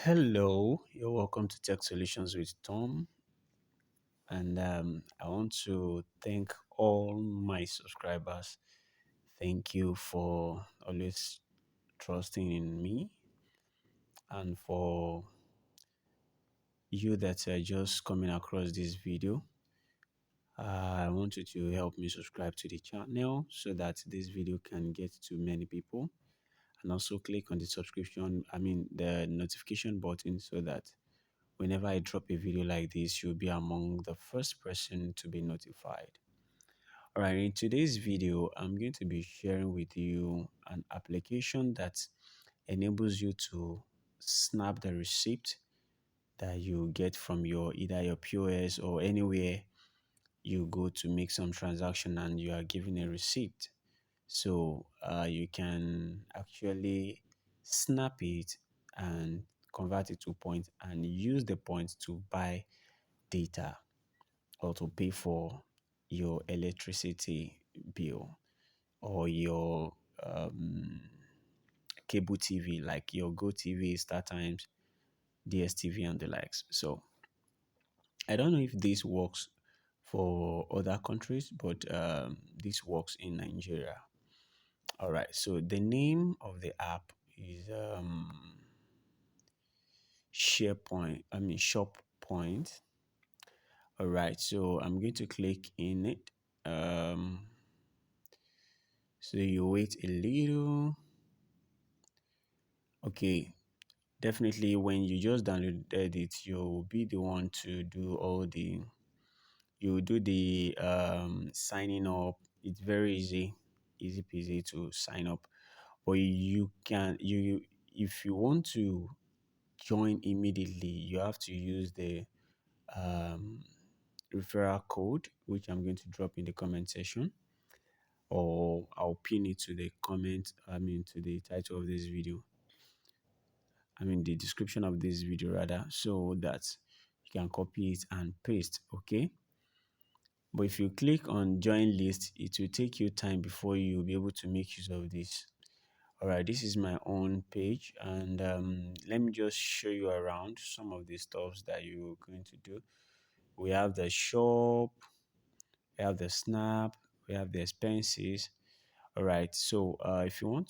Hello, you're welcome to Tech Solutions with Tom. And I want to thank all my subscribers. Thank you for always trusting in me and for you that are just coming across this video. I want you to help me subscribe to the channel so that this video can get to many people. And also click on the the notification button so that whenever I drop a video like this, you'll be among the first person to be notified. All right, in today's video, I'm going to be sharing with you an application that enables you to snap the receipt that you get from your either your POS or anywhere you go to make some transaction and you are given a receipt. So you can actually snap it and convert it to points and use the points to buy data or to pay for your electricity bill or your cable TV, like your Go TV, Star Times, DSTV, and the likes. So I don't know if this works for other countries, but this works in Nigeria. All right. So the name of the app is SharePoint. Shop Point. All right. So I'm going to click in it. So you wait a little. Okay, definitely when you just downloaded it, you'll be the one to do all the you do the signing up. It's very easy peasy to sign up. But you can if you want to join immediately, you have to use the um referral code, which I'm going to drop in the comment section, or I'll pin it to the comment, to the title of this video. The description of this video rather, so that you can copy it and paste. Okay, but if you click on join list, it will take you time before you'll be able to make use of this. All right, this is my own page, and let me just show you around some of the stuffs that you're going to do. We have the shop, we have the snap, we have the expenses. All right, so if you want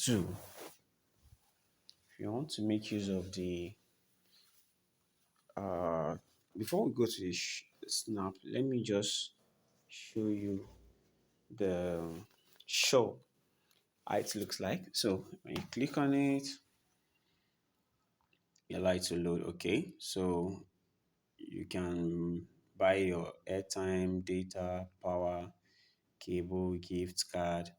to make use of the uh before we go to the snap, let me just show you the show how it looks like. So when you click on it, you allow it to load. Okay, so you can buy your airtime, data, power, cable, gift card,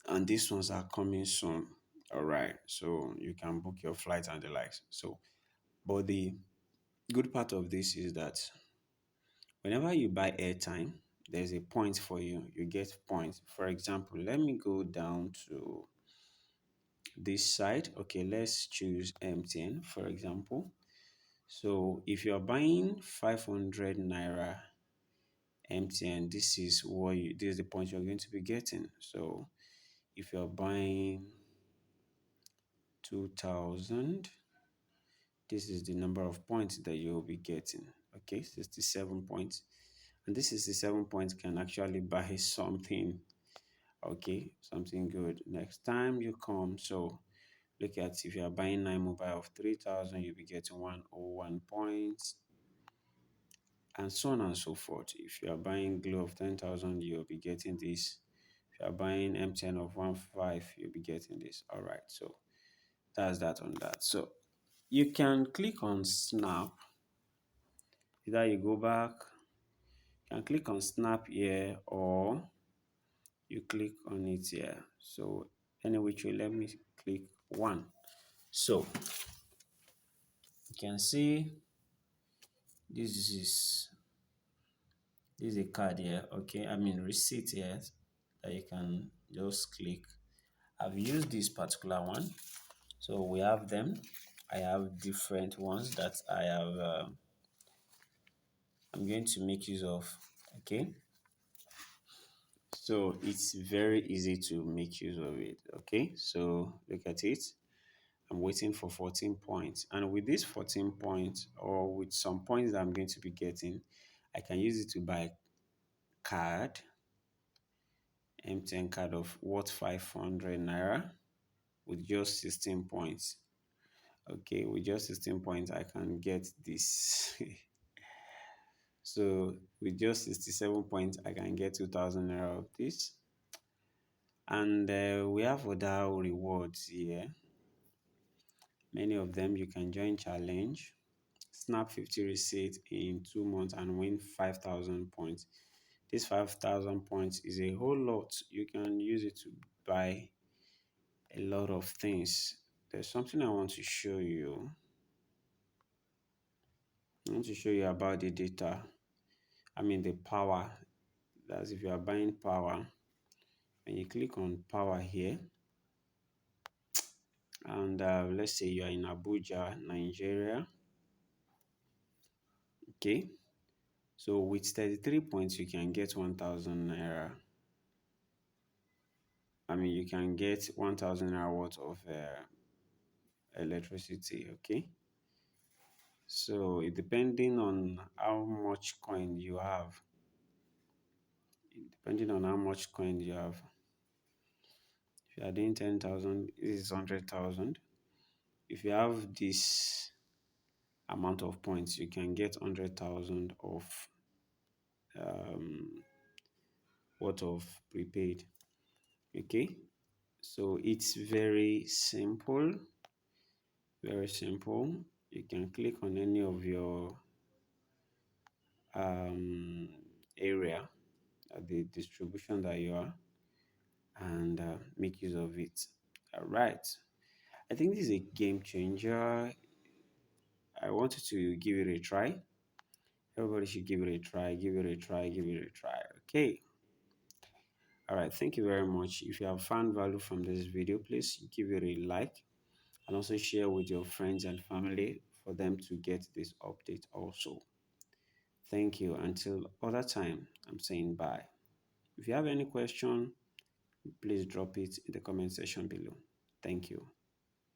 and these ones are coming soon. All right, so you can book your flight and the likes. So but the good part of this is that whenever you buy airtime, there's a point for you. You get points. For example, let me go down to this side. Okay, let's choose MTN, for example. So if you're buying 500 naira MTN, this is the point you're going to be getting. So if you're buying 2000, this is the number of points that you'll be getting. Okay, 67 points. And this 67 points can actually buy something. Okay, something good next time you come. So look at, if you are buying 9 mobile of 3000, you'll be getting 101 points, and so on and so forth. If you are buying Glow of 10,000, you'll be getting this. If you are buying M10 of 1.5, you'll be getting this. All right, so that's that on that. So you can click on Snap. Either you go back, you can click on Snap here, or you click on it here. So anyway, let me click one. So you can see this is a card here. Okay, receipt here that you can just click. I've used this particular one, so we have them. I have different ones that I'm going to make use of. Okay, so it's very easy to make use of it. Okay, so look at it. I'm waiting for 14 points. And with these 14 points, or with some points that I'm going to be getting, I can use it to buy card, MTN card of worth 500 naira with just 16 points. Okay, with just 16 points, I can get this. So with just 67 points, I can get 2,000 naira of this. And we have other rewards here. Many of them, you can join challenge, snap 50 receipts in 2 months and win 5,000 points. This 5,000 points is a whole lot. You can use it to buy a lot of things. There's something I want to show you. I want to show you about the data. I mean the power. That's if you are buying power. When you click on power here, and let's say you are in Abuja, Nigeria. Okay. So with 33 points, you can get 1,000 naira. I mean, you can get 1,000 naira worth of electricity. Okay. So it depending on how much coin you have, depending on how much coin you have. If you are doing 10,000, this is 100,000. If you have this amount of points, you can get 100,000 of um, worth of prepaid. Okay, so it's very simple. Very simple. You can click on any of your um, area, the distribution that you are, and make use of it. All right. I think this is a game changer. I wanted to give it a try. Everybody should give it a try, give it a try, give it a try. Okay. All right. Thank you very much. If you have found value from this video, please give it a like and also share with your friends and family for them to get this update also. Thank you. Until other time, I'm saying bye. If you have any question, please drop it in the comment section below. Thank you.